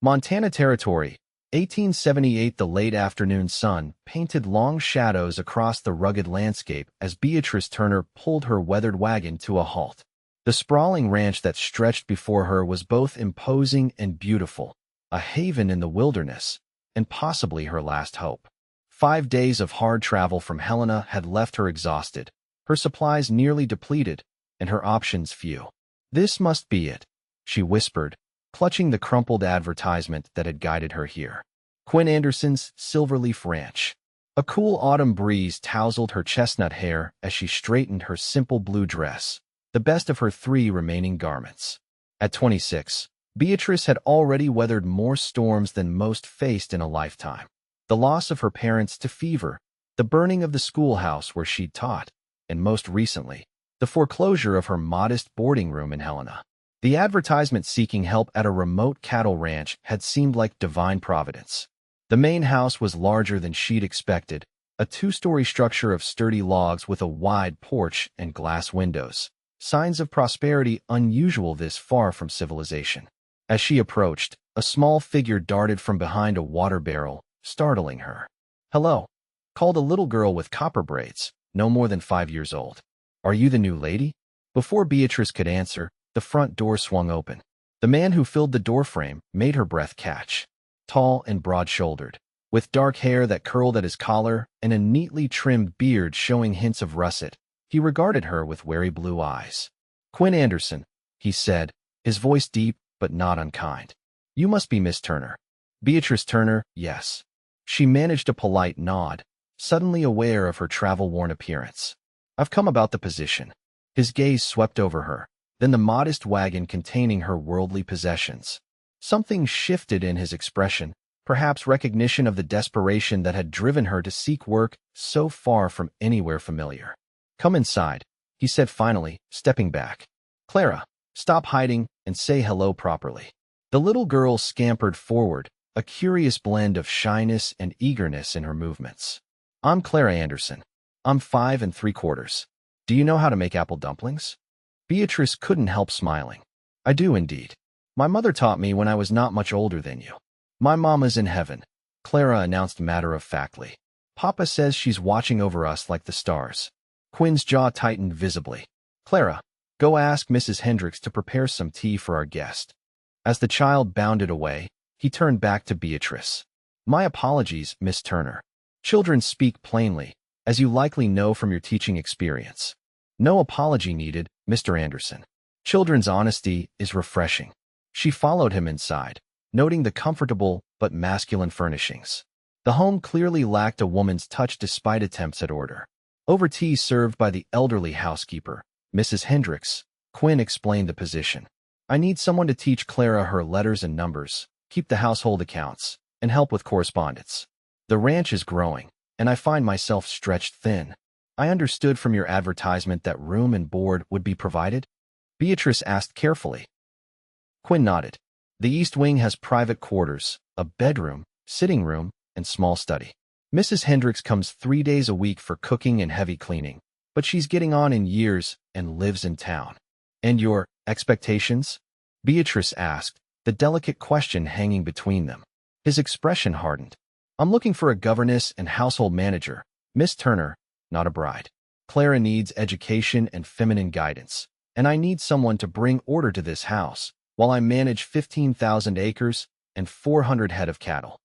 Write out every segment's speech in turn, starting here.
Montana Territory, 1878. The late afternoon sun painted long shadows across the rugged landscape as Beatrice Turner pulled her weathered wagon to a halt. The sprawling ranch that stretched before her was both imposing and beautiful, a haven in the wilderness, and possibly her last hope. 5 days of hard travel from Helena had left her exhausted, her supplies nearly depleted, and her options few. "This must be it," she whispered, clutching the crumpled advertisement that had guided her here. Quinn Anderson's Silverleaf Ranch. A cool autumn breeze tousled her chestnut hair as she straightened her simple blue dress, the best of her 3 remaining garments. At 26, Beatrice had already weathered more storms than most faced in a lifetime. The loss of her parents to fever, the burning of the schoolhouse where she'd taught, and most recently, the foreclosure of her modest boarding room in Helena. The advertisement seeking help at a remote cattle ranch had seemed like divine providence. The main house was larger than she'd expected, a 2-story structure of sturdy logs with a wide porch and glass windows, signs of prosperity unusual this far from civilization. As she approached, a small figure darted from behind a water barrel, startling her. "Hello," called a little girl with copper braids, no more than 5 years old. "Are you the new lady?" Before Beatrice could answer, the front door swung open. The man who filled the doorframe made her breath catch. Tall and broad-shouldered, with dark hair that curled at his collar and a neatly trimmed beard showing hints of russet, he regarded her with wary blue eyes. "Quinn Anderson," he said, his voice deep but not unkind. "You must be Miss Turner." Beatrice Turner, yes. She managed a polite nod, suddenly aware of her travel-worn appearance. "I've come about the position." His gaze swept over her, then the modest wagon containing her worldly possessions. Something shifted in his expression, perhaps recognition of the desperation that had driven her to seek work so far from anywhere familiar. "Come inside," he said finally, stepping back. "Clara, stop hiding and say hello properly." The little girl scampered forward, a curious blend of shyness and eagerness in her movements. "I'm Clara Anderson. I'm 5 3/4. Do you know how to make apple dumplings?" Beatrice couldn't help smiling. "I do indeed. My mother taught me when I was not much older than you." "My mama's in heaven," Clara announced matter-of-factly. "Papa says she's watching over us like the stars." Quinn's jaw tightened visibly. "Clara, go ask Mrs. Hendricks to prepare some tea for our guest." As the child bounded away, he turned back to Beatrice. "My apologies, Miss Turner. Children speak plainly, as you likely know from your teaching experience." "No apology needed, Mr. Anderson. Children's honesty is refreshing." She followed him inside, noting the comfortable but masculine furnishings. The home clearly lacked a woman's touch despite attempts at order. Over tea served by the elderly housekeeper, Mrs. Hendricks, Quinn explained the position. "I need someone to teach Clara her letters and numbers, keep the household accounts, and help with correspondence. The ranch is growing, and I find myself stretched thin. I understood from your advertisement that room and board would be provided?" Beatrice asked carefully. Quinn nodded. "The East Wing has private quarters, a bedroom, sitting room, and small study. Mrs. Hendricks comes 3 days a week for cooking and heavy cleaning, but she's getting on in years and lives in town." "And your expectations?" Beatrice asked, the delicate question hanging between them. His expression hardened. "I'm looking for a governess and household manager, Miss Turner, not a bride. Clara needs education and feminine guidance, and I need someone to bring order to this house while I manage 15,000 acres and 400 head of cattle."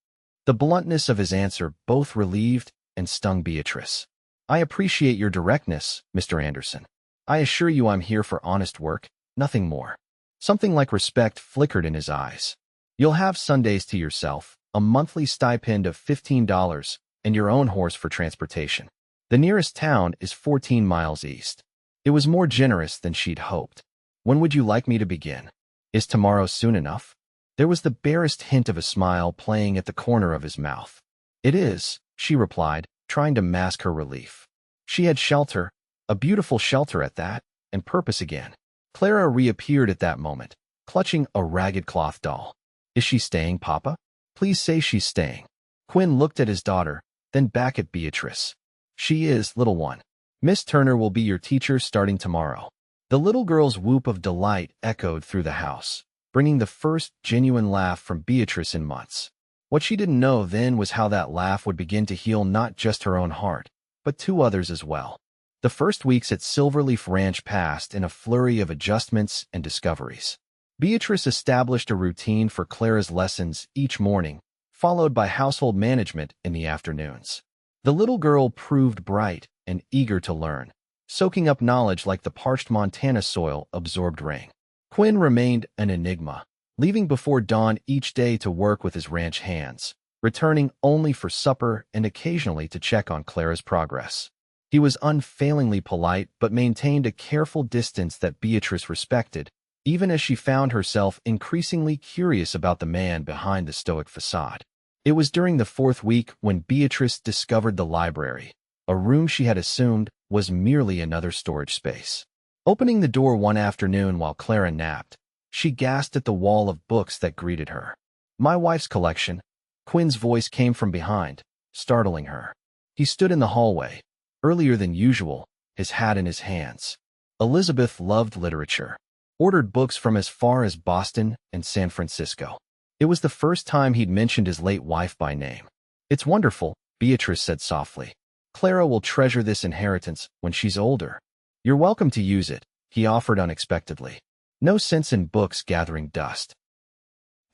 The bluntness of his answer both relieved and stung Beatrice. "I appreciate your directness, Mr. Anderson. I assure you I'm here for honest work, nothing more." Something like respect flickered in his eyes. "You'll have Sundays to yourself, a monthly stipend of $15, and your own horse for transportation. The nearest town is 14 miles east." It was more generous than she'd hoped. "When would you like me to begin? Is tomorrow soon enough?" There was the barest hint of a smile playing at the corner of his mouth. "It is," she replied, trying to mask her relief. She had shelter, a beautiful shelter at that, and purpose again. Clara reappeared at that moment, clutching a ragged cloth doll. "Is she staying, Papa? Please say she's staying." Quinn looked at his daughter, then back at Beatrice. "She is, little one. Miss Turner will be your teacher starting tomorrow." The little girl's whoop of delight echoed through the house. bringing the first genuine laugh from Beatrice in months. What she didn't know then was how that laugh would begin to heal not just her own heart, but two others as well. The first weeks at Silverleaf Ranch passed in a flurry of adjustments and discoveries. Beatrice established a routine for Clara's lessons each morning, followed by household management in the afternoons. The little girl proved bright and eager to learn, soaking up knowledge like the parched Montana soil absorbed rain. Quinn remained an enigma, leaving before dawn each day to work with his ranch hands, returning only for supper and occasionally to check on Clara's progress. He was unfailingly polite but maintained a careful distance that Beatrice respected, even as she found herself increasingly curious about the man behind the stoic facade. It was during the fourth week when Beatrice discovered the library, a room she had assumed was merely another storage space. Opening the door one afternoon while Clara napped, she gasped at the wall of books that greeted her. "My wife's collection." Quinn's voice came from behind, startling her. He stood in the hallway, earlier than usual, his hat in his hands. Elizabeth loved literature, ordered books from as far as Boston and San Francisco. It was the first time he'd mentioned his late wife by name. "It's wonderful," Beatrice said softly. "Clara will treasure this inheritance when she's older." "You're welcome to use it," he offered unexpectedly. No sense in books gathering dust.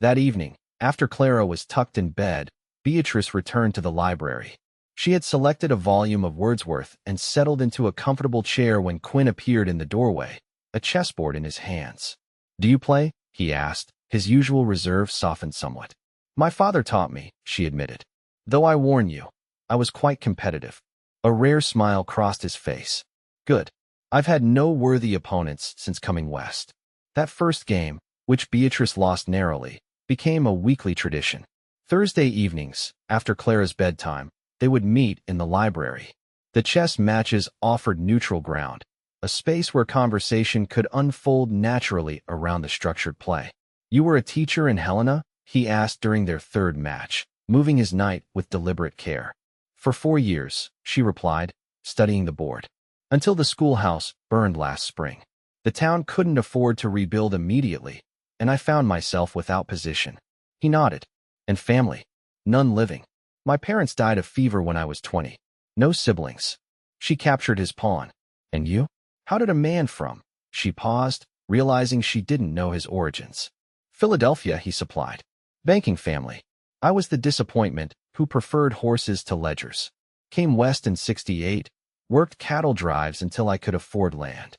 That evening, after Clara was tucked in bed, Beatrice returned to the library. She had selected a volume of Wordsworth and settled into a comfortable chair when Quinn appeared in the doorway, a chessboard in his hands. "Do you play?" he asked, his usual reserve softened somewhat. "My father taught me," she admitted. "Though I warn you, I was quite competitive." A rare smile crossed his face. "Good. I've had no worthy opponents since coming west." That first game, which Beatrice lost narrowly, became a weekly tradition. Thursday evenings, after Clara's bedtime, they would meet in the library. The chess matches offered neutral ground, a space where conversation could unfold naturally around the structured play. "You were a teacher in Helena?" he asked during their third match, moving his knight with deliberate care. "For 4 years," she replied, studying the board. "Until the schoolhouse burned last spring. The town couldn't afford to rebuild immediately, and I found myself without position." He nodded. "And family?" "None living. My parents died of fever when I was 20. No siblings." She captured his pawn. "And you? How did a man from—" She paused, realizing she didn't know his origins. "Philadelphia," he supplied. "Banking family. I was the disappointment who preferred horses to ledgers. Came west in '68, worked cattle drives until I could afford land."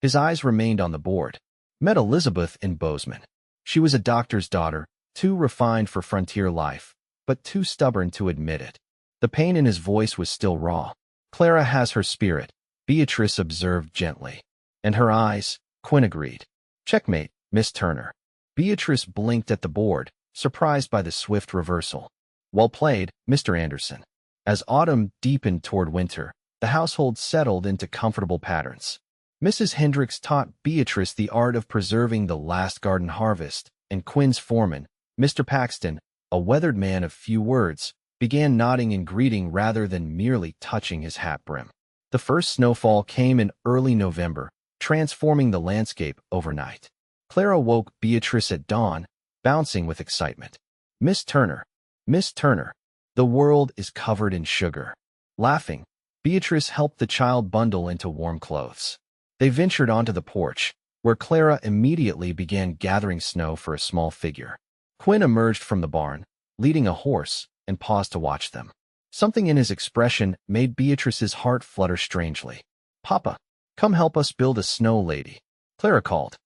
His eyes remained on the board. "Met Elizabeth in Bozeman. She was a doctor's daughter, too refined for frontier life, but too stubborn to admit it." The pain in his voice was still raw. "Clara has her spirit," Beatrice observed gently. "And her eyes," Quinn agreed. "Checkmate, Miss Turner." Beatrice blinked at the board, surprised by the swift reversal. "Well played, Mr. Anderson." As autumn deepened toward winter, the household settled into comfortable patterns. Mrs. Hendricks taught Beatrice the art of preserving the last garden harvest, and Quinn's foreman, Mr. Paxton, a weathered man of few words, began nodding in greeting rather than merely touching his hat brim. The first snowfall came in early November, transforming the landscape overnight. Clara woke Beatrice at dawn, bouncing with excitement. "Miss Turner, Miss Turner, the world is covered in sugar." Laughing, Beatrice helped the child bundle into warm clothes. They ventured onto the porch, where Clara immediately began gathering snow for a small figure. Quinn emerged from the barn, leading a horse, and paused to watch them. Something in his expression made Beatrice's heart flutter strangely. "Papa, come help us build a snow lady," Clara called.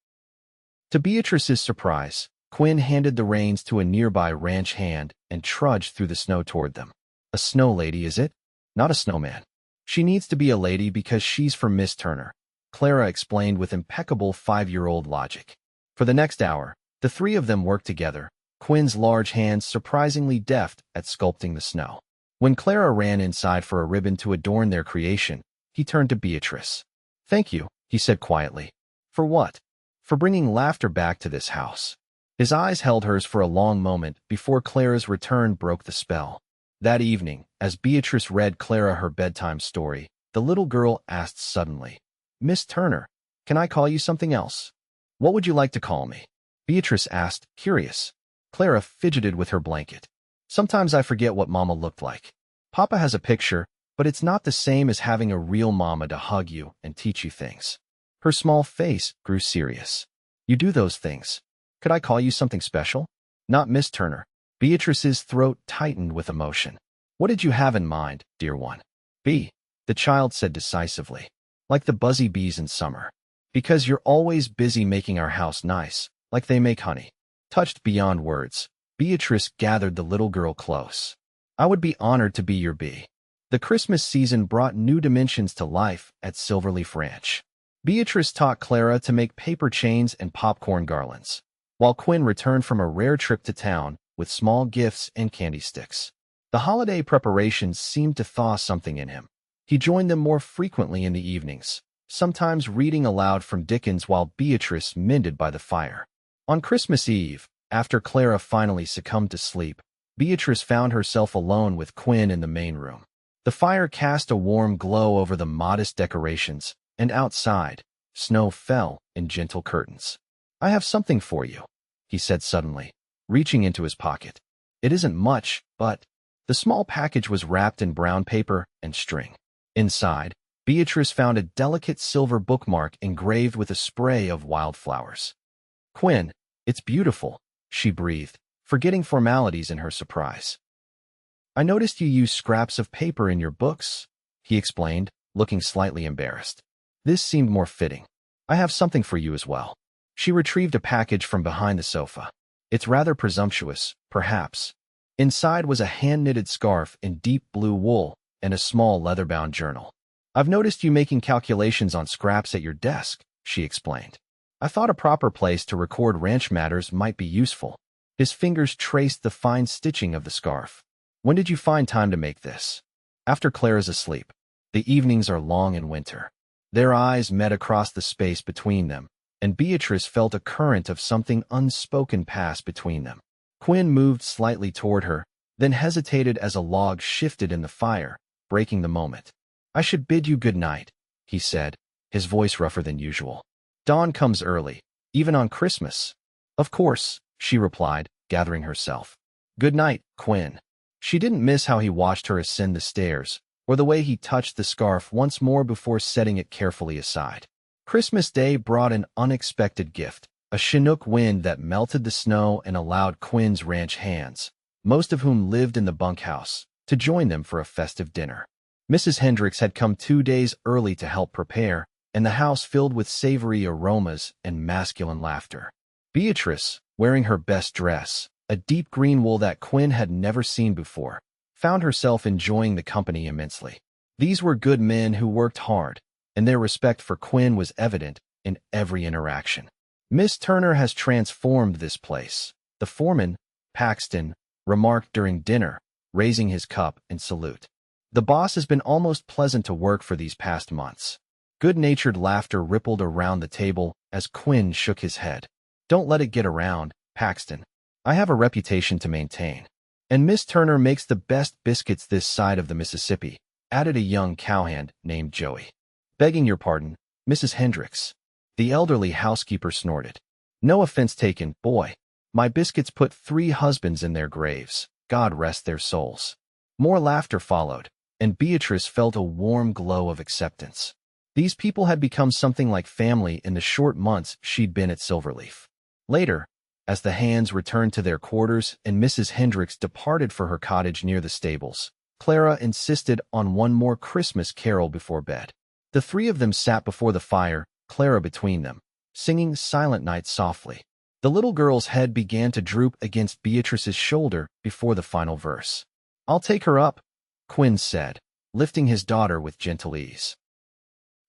To Beatrice's surprise, Quinn handed the reins to a nearby ranch hand and trudged through the snow toward them. "A snow lady, is it? Not a snowman. She needs to be a lady because she's from Miss Turner," Clara explained with impeccable 5-year-old logic. For the next hour, the three of them worked together, Quinn's large hands surprisingly deft at sculpting the snow. When Clara ran inside for a ribbon to adorn their creation, he turned to Beatrice. "Thank you," he said quietly. "For what?" "For bringing laughter back to this house." His eyes held hers for a long moment before Clara's return broke the spell. That evening, as Beatrice read Clara her bedtime story, the little girl asked suddenly, "Miss Turner, can I call you something else?" "What would you like to call me?" Beatrice asked, curious. Clara fidgeted with her blanket. Sometimes I forget what Mama looked like. Papa has a picture, but it's not the same as having a real Mama to hug you and teach you things. Her small face grew serious. You do those things. Could I call you something special? Not Miss Turner. Beatrice's throat tightened with emotion. What did you have in mind, dear one? B, the child said decisively. Like the buzzy bees in summer. Because you're always busy making our house nice, like they make honey. Touched beyond words, Beatrice gathered the little girl close. I would be honored to be your bee. The Christmas season brought new dimensions to life at Silverleaf Ranch. Beatrice taught Clara to make paper chains and popcorn garlands, while Quinn returned from a rare trip to town with small gifts and candy sticks. The holiday preparations seemed to thaw something in him. He joined them more frequently in the evenings, sometimes reading aloud from Dickens while Beatrice mended by the fire. On Christmas Eve, after Clara finally succumbed to sleep, Beatrice found herself alone with Quinn in the main room. The fire cast a warm glow over the modest decorations, and outside, snow fell in gentle curtains. I have something for you, he said suddenly, reaching into his pocket. It isn't much, but the small package was wrapped in brown paper and string. Inside, Beatrice found a delicate silver bookmark engraved with a spray of wildflowers. Quinn, it's beautiful, she breathed, forgetting formalities in her surprise. I noticed you use scraps of paper in your books, he explained, looking slightly embarrassed. This seemed more fitting. I have something for you as well. She retrieved a package from behind the sofa. It's rather presumptuous, perhaps. Inside was a hand-knitted scarf in deep blue wool and a small leather-bound journal. I've noticed you making calculations on scraps at your desk, she explained. I thought a proper place to record ranch matters might be useful. His fingers traced the fine stitching of the scarf. When did you find time to make this? After Clara's asleep. The evenings are long in winter. Their eyes met across the space between them, and Beatrice felt a current of something unspoken pass between them. Quinn moved slightly toward her, then hesitated as a log shifted in the fire, breaking the moment. I should bid you good night, he said, his voice rougher than usual. Dawn comes early, even on Christmas. Of course, she replied, gathering herself. Good night, Quinn. She didn't miss how he watched her ascend the stairs, or the way he touched the scarf once more before setting it carefully aside. Christmas Day brought an unexpected gift, a Chinook wind that melted the snow and allowed Quinn's ranch hands, most of whom lived in the bunkhouse, to join them for a festive dinner. Mrs. Hendricks had come 2 days early to help prepare, and the house filled with savory aromas and masculine laughter. Beatrice, wearing her best dress, a deep green wool that Quinn had never seen before, found herself enjoying the company immensely. These were good men who worked hard, and their respect for Quinn was evident in every interaction. Miss Turner has transformed this place, the foreman, Paxton, remarked during dinner, raising his cup in salute. The boss has been almost pleasant to work for these past months. Good-natured laughter rippled around the table as Quinn shook his head. Don't let it get around, Paxton. I have a reputation to maintain. And Miss Turner makes the best biscuits this side of the Mississippi, added a young cowhand named Joey. Begging your pardon, Mrs. Hendricks. The elderly housekeeper snorted. No offense taken, boy. My biscuits put 3 husbands in their graves. God rest their souls. More laughter followed, and Beatrice felt a warm glow of acceptance. These people had become something like family in the short months she'd been at Silverleaf. Later, as the hands returned to their quarters and Mrs. Hendricks departed for her cottage near the stables, Clara insisted on one more Christmas carol before bed. The 3 of them sat before the fire, Clara between them, singing Silent Night softly. The little girl's head began to droop against Beatrice's shoulder before the final verse. I'll take her up, Quinn said, lifting his daughter with gentle ease.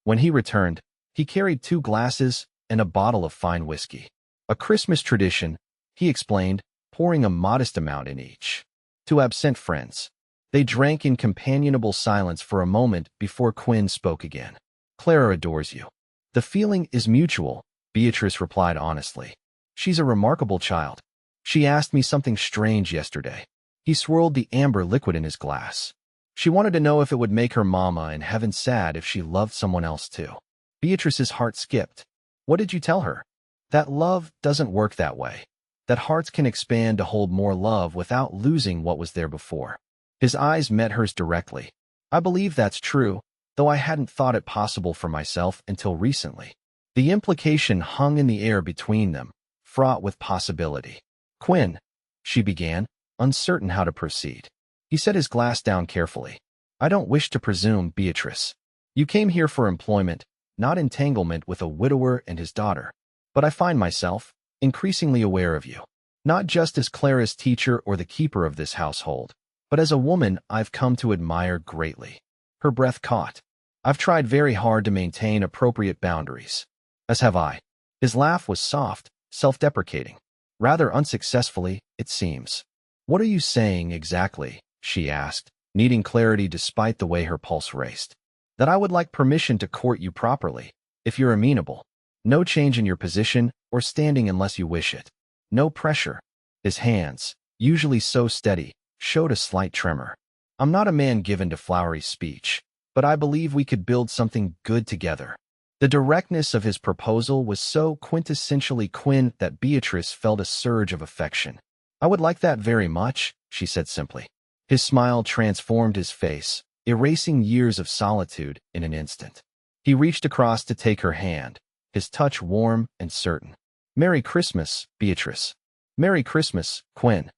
When he returned, he carried 2 glasses and a bottle of fine whiskey. A Christmas tradition, he explained, pouring a modest amount in each. To absent friends. They drank in companionable silence for a moment before Quinn spoke again. Clara adores you. The feeling is mutual, Beatrice replied honestly. She's a remarkable child. She asked me something strange yesterday. He swirled the amber liquid in his glass. She wanted to know if it would make her mama in heaven sad if she loved someone else too. Beatrice's heart skipped. What did you tell her? That love doesn't work that way. That hearts can expand to hold more love without losing what was there before. His eyes met hers directly. I believe that's true, though I hadn't thought it possible for myself until recently. The implication hung in the air between them, fraught with possibility. Quinn, she began, uncertain how to proceed. He set his glass down carefully. I don't wish to presume, Beatrice. You came here for employment, not entanglement with a widower and his daughter. But I find myself increasingly aware of you, not just as Clara's teacher or the keeper of this household, but as a woman I've come to admire greatly. Her breath caught. I've tried very hard to maintain appropriate boundaries. As have I. His laugh was soft, self-deprecating. Rather unsuccessfully, it seems. What are you saying exactly? She asked, needing clarity despite the way her pulse raced. That I would like permission to court you properly, if you're amenable. No change in your position or standing unless you wish it. No pressure. His hands, usually so steady, showed a slight tremor. I'm not a man given to flowery speech, but I believe we could build something good together. The directness of his proposal was so quintessentially Quinn that Beatrice felt a surge of affection. I would like that very much, she said simply. His smile transformed his face, erasing years of solitude in an instant. He reached across to take her hand, his touch warm and certain. Merry Christmas, Beatrice. Merry Christmas, Quinn.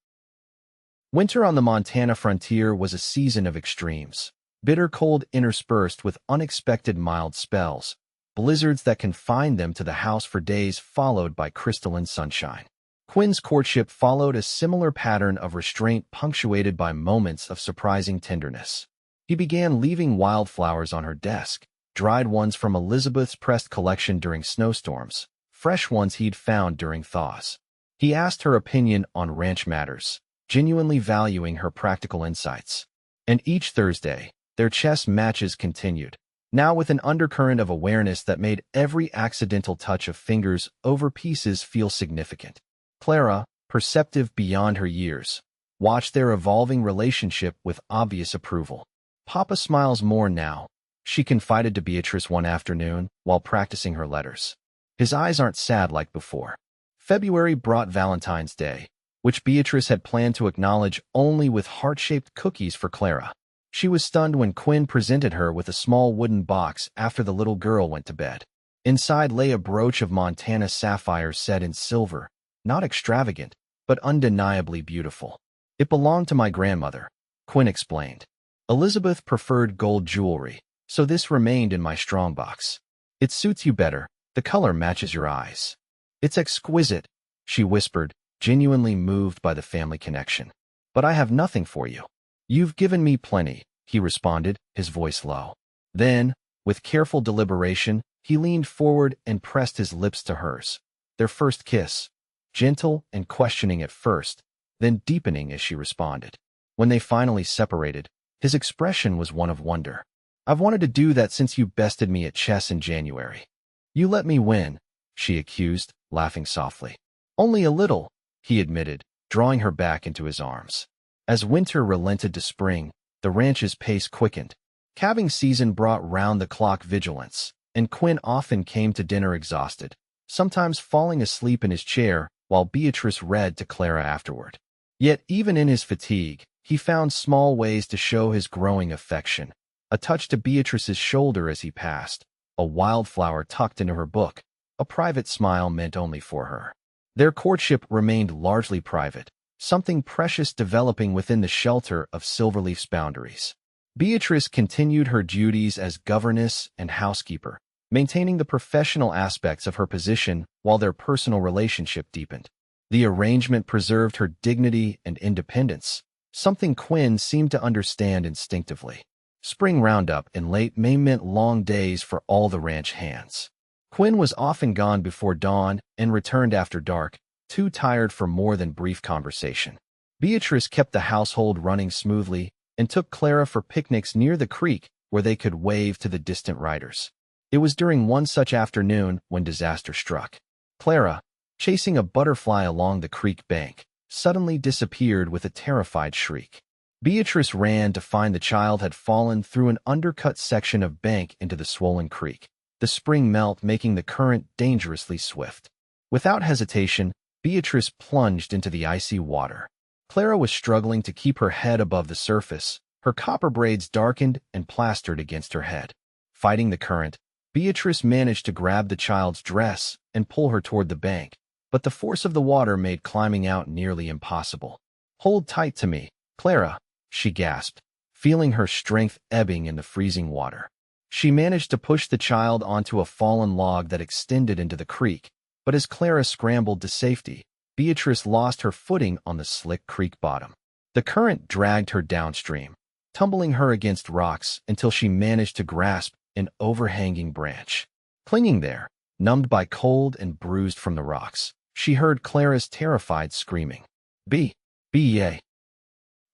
Winter on the Montana frontier was a season of extremes. Bitter cold interspersed with unexpected mild spells, blizzards that confined them to the house for days followed by crystalline sunshine. Quinn's courtship followed a similar pattern of restraint punctuated by moments of surprising tenderness. He began leaving wildflowers on her desk, dried ones from Elizabeth's pressed collection during snowstorms, fresh ones he'd found during thaws. He asked her opinion on ranch matters, genuinely valuing her practical insights. And each Thursday, their chess matches continued, now with an undercurrent of awareness that made every accidental touch of fingers over pieces feel significant. Clara, perceptive beyond her years, watched their evolving relationship with obvious approval. Papa smiles more now, she confided to Beatrice one afternoon while practicing her letters. His eyes aren't sad like before. February brought Valentine's Day, which Beatrice had planned to acknowledge only with heart-shaped cookies for Clara. She was stunned when Quinn presented her with a small wooden box after the little girl went to bed. Inside lay a brooch of Montana sapphires set in silver, not extravagant, but undeniably beautiful. It belonged to my grandmother, Quinn explained. Elizabeth preferred gold jewelry, so this remained in my strongbox. It suits you better, the color matches your eyes. It's exquisite, she whispered, genuinely moved by the family connection. But I have nothing for you. You've given me plenty, he responded, his voice low. Then, with careful deliberation, he leaned forward and pressed his lips to hers. Their first kiss, gentle and questioning at first, then deepening as she responded. When they finally separated, his expression was one of wonder. I've wanted to do that since you bested me at chess in January. You let me win, she accused, laughing softly. Only a little, he admitted, drawing her back into his arms. As winter relented to spring, the ranch's pace quickened. Calving season brought round-the-clock vigilance, and Quinn often came to dinner exhausted, sometimes falling asleep in his chair while Beatrice read to Clara afterward. Yet even in his fatigue, he found small ways to show his growing affection. A touch to Beatrice's shoulder as he passed, a wildflower tucked into her book, a private smile meant only for her. Their courtship remained largely private, something precious developing within the shelter of Silverleaf's boundaries. Beatrice continued her duties as governess and housekeeper, maintaining the professional aspects of her position while their personal relationship deepened. The arrangement preserved her dignity and independence, something Quinn seemed to understand instinctively. Spring roundup in late May meant long days for all the ranch hands. Quinn was often gone before dawn and returned after dark, too tired for more than brief conversation. Beatrice kept the household running smoothly and took Clara for picnics near the creek where they could wave to the distant riders. It was during one such afternoon when disaster struck. Clara, chasing a butterfly along the creek bank, suddenly disappeared with a terrified shriek. Beatrice ran to find the child had fallen through an undercut section of bank into the swollen creek, the spring melt making the current dangerously swift. Without hesitation, Beatrice plunged into the icy water. Clara was struggling to keep her head above the surface. Her copper braids darkened and plastered against her head. Fighting the current, Beatrice managed to grab the child's dress and pull her toward the bank, but the force of the water made climbing out nearly impossible. "Hold tight to me, Clara," she gasped, feeling her strength ebbing in the freezing water. She managed to push the child onto a fallen log that extended into the creek, but as Clara scrambled to safety, Beatrice lost her footing on the slick creek bottom. The current dragged her downstream, tumbling her against rocks until she managed to grasp an overhanging branch. Clinging there, numbed by cold and bruised from the rocks, she heard Clara's terrified screaming, "Yay!"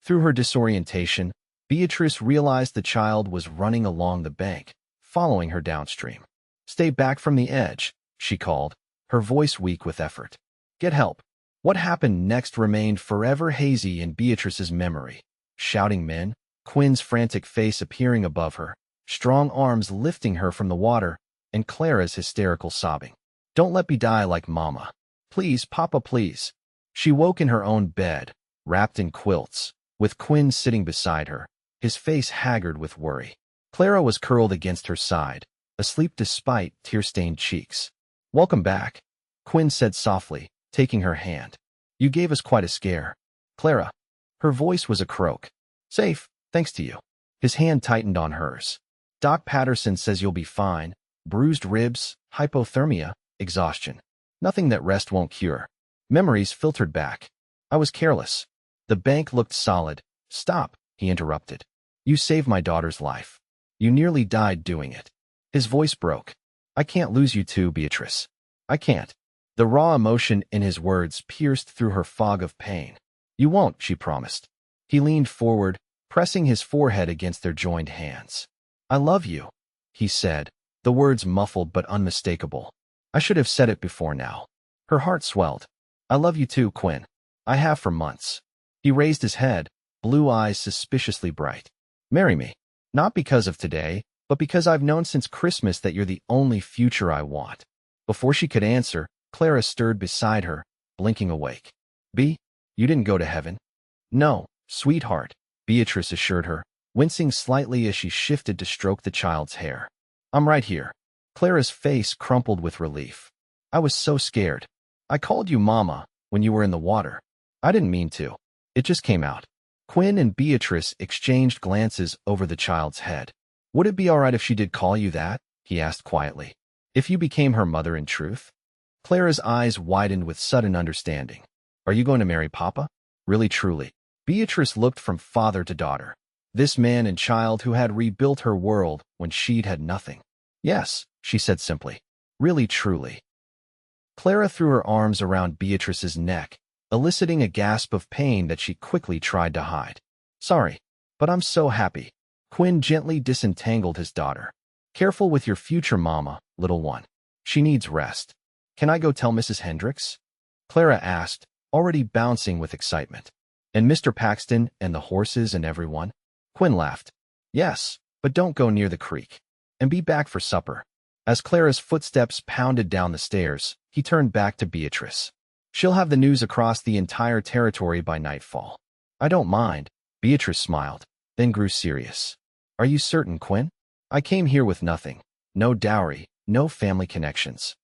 Through her disorientation, Beatrice realized the child was running along the bank, following her downstream. "Stay back from the edge," she called, her voice weak with effort. "Get help." What happened next remained forever hazy in Beatrice's memory. Shouting men, Quinn's frantic face appearing above her, strong arms lifting her from the water, and Clara's hysterical sobbing. "Don't let me die like Mama. Please, Papa, please." She woke in her own bed, wrapped in quilts, with Quinn sitting beside her, his face haggard with worry. Clara was curled against her side, asleep despite tear-stained cheeks. "Welcome back," Quinn said softly, taking her hand. "You gave us quite a scare." "Clara." Her voice was a croak. "Safe, thanks to you." His hand tightened on hers. "Doc Patterson says you'll be fine. Bruised ribs, hypothermia, exhaustion. Nothing that rest won't cure." Memories filtered back. "I was careless." The bank looked solid. "Stop," he interrupted. "You saved my daughter's life. You nearly died doing it." His voice broke. "I can't lose you too, Beatrice. I can't." The raw emotion in his words pierced through her fog of pain. "You won't," she promised. He leaned forward, pressing his forehead against their joined hands. "I love you," he said, the words muffled but unmistakable. "I should have said it before now." Her heart swelled. "I love you too, Quinn. I have for months." He raised his head, blue eyes suspiciously bright. "Marry me. Not because of today, but because I've known since Christmas that you're the only future I want." Before she could answer, Clara stirred beside her, blinking awake. "You didn't go to heaven." "No, sweetheart," Beatrice assured her, wincing slightly as she shifted to stroke the child's hair. "I'm right here." Clara's face crumpled with relief. "I was so scared. I called you Mama when you were in the water. I didn't mean to. It just came out." Quinn and Beatrice exchanged glances over the child's head. "Would it be all right if she did call you that?" he asked quietly. "If you became her mother in truth?" Clara's eyes widened with sudden understanding. "Are you going to marry Papa? Really, truly?" Beatrice looked from father to daughter. This man and child who had rebuilt her world when she'd had nothing. "Yes," she said simply. "Really, truly." Clara threw her arms around Beatrice's neck, eliciting a gasp of pain that she quickly tried to hide. "Sorry, but I'm so happy." Quinn gently disentangled his daughter. "Careful with your future, Mama, little one. She needs rest." "Can I go tell Mrs. Hendricks?" Clara asked, already bouncing with excitement. "And Mr. Paxton and the horses and everyone?" Quinn laughed. "Yes, but don't go near the creek. And be back for supper." As Clara's footsteps pounded down the stairs, he turned back to Beatrice. "She'll have the news across the entire territory by nightfall." "I don't mind," Beatrice smiled, then grew serious. "Are you certain, Quinn? I came here with nothing. No dowry, no family connections."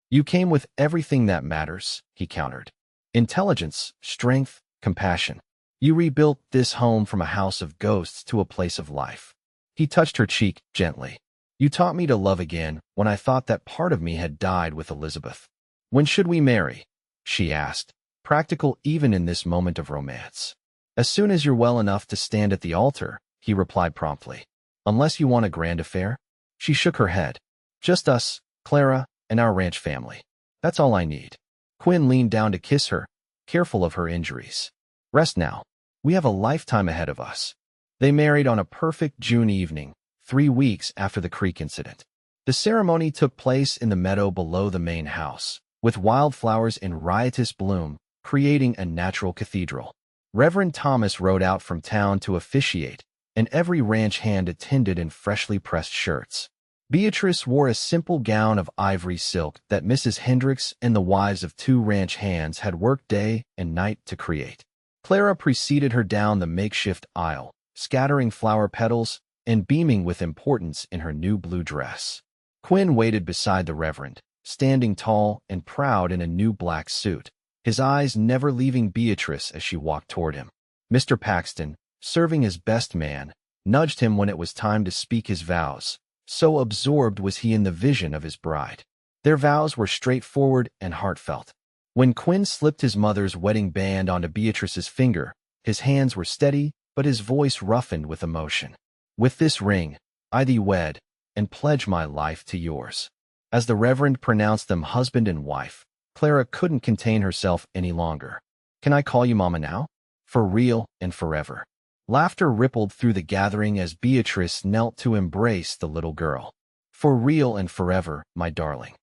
"You came with everything that matters," he countered. "Intelligence, strength, compassion. You rebuilt this home from a house of ghosts to a place of life." He touched her cheek gently. "You taught me to love again when I thought that part of me had died with Elizabeth." "When should we marry?" she asked, practical even in this moment of romance. "As soon as you're well enough to stand at the altar," he replied promptly. "Unless you want a grand affair?" She shook her head. "Just us, Clara, and our ranch family. That's all I need." Quinn leaned down to kiss her, careful of her injuries. "Rest now. We have a lifetime ahead of us." They married on a perfect June evening, 3 weeks after the creek incident. The ceremony took place in the meadow below the main house, with wildflowers in riotous bloom, creating a natural cathedral. Reverend Thomas rode out from town to officiate, and every ranch hand attended in freshly pressed shirts. Beatrice wore a simple gown of ivory silk that Mrs. Hendricks and the wives of 2 ranch hands had worked day and night to create. Clara preceded her down the makeshift aisle, scattering flower petals and beaming with importance in her new blue dress. Quinn waited beside the Reverend, standing tall and proud in a new black suit, his eyes never leaving Beatrice as she walked toward him. Mr. Paxton, serving as best man, nudged him when it was time to speak his vows. So absorbed was he in the vision of his bride. Their vows were straightforward and heartfelt. When Quinn slipped his mother's wedding band onto Beatrice's finger, his hands were steady, but his voice roughened with emotion. "With this ring, I thee wed, and pledge my life to yours." As the Reverend pronounced them husband and wife, Clara couldn't contain herself any longer. "Can I call you Mama now? For real and forever." Laughter rippled through the gathering as Beatrice knelt to embrace the little girl. "For real and forever, my darling."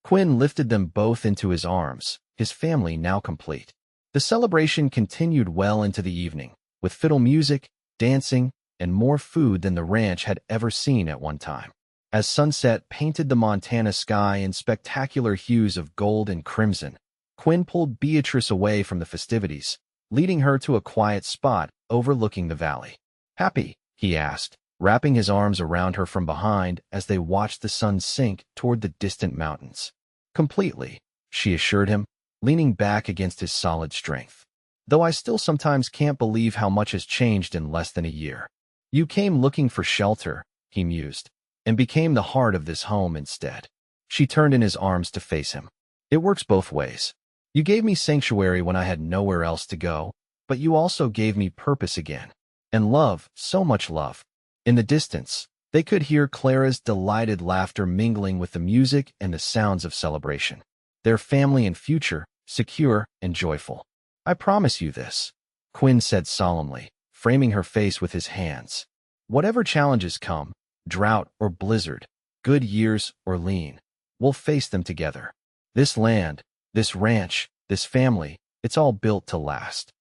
Quinn lifted them both into his arms, his family now complete. The celebration continued well into the evening, with fiddle music, dancing, and more food than the ranch had ever seen at one time. As sunset painted the Montana sky in spectacular hues of gold and crimson, Quinn pulled Beatrice away from the festivities, leading her to a quiet spot overlooking the valley. "Happy?" he asked, wrapping his arms around her from behind as they watched the sun sink toward the distant mountains. "Completely," she assured him, leaning back against his solid strength. "Though I still sometimes can't believe how much has changed in less than a year. You came looking for shelter," he mused, "and became the heart of this home instead." She turned in his arms to face him. "It works both ways. You gave me sanctuary when I had nowhere else to go, but you also gave me purpose again. And love, so much love." In the distance, they could hear Clara's delighted laughter mingling with the music and the sounds of celebration. Their family and future, secure and joyful. "I promise you this," Quinn said solemnly, framing her face with his hands. "Whatever challenges come, drought or blizzard, good years or lean, we'll face them together. This land, this ranch, this family, it's all built to last."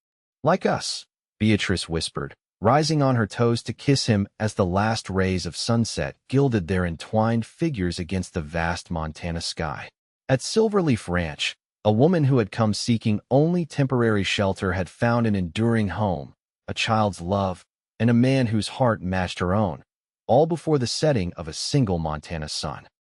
"Like us," Beatrice whispered, rising on her toes to kiss him as the last rays of sunset gilded their entwined figures against the vast Montana sky. At Silverleaf Ranch, a woman who had come seeking only temporary shelter had found an enduring home, a child's love, and a man whose heart matched her own, all before the setting of a single Montana sun.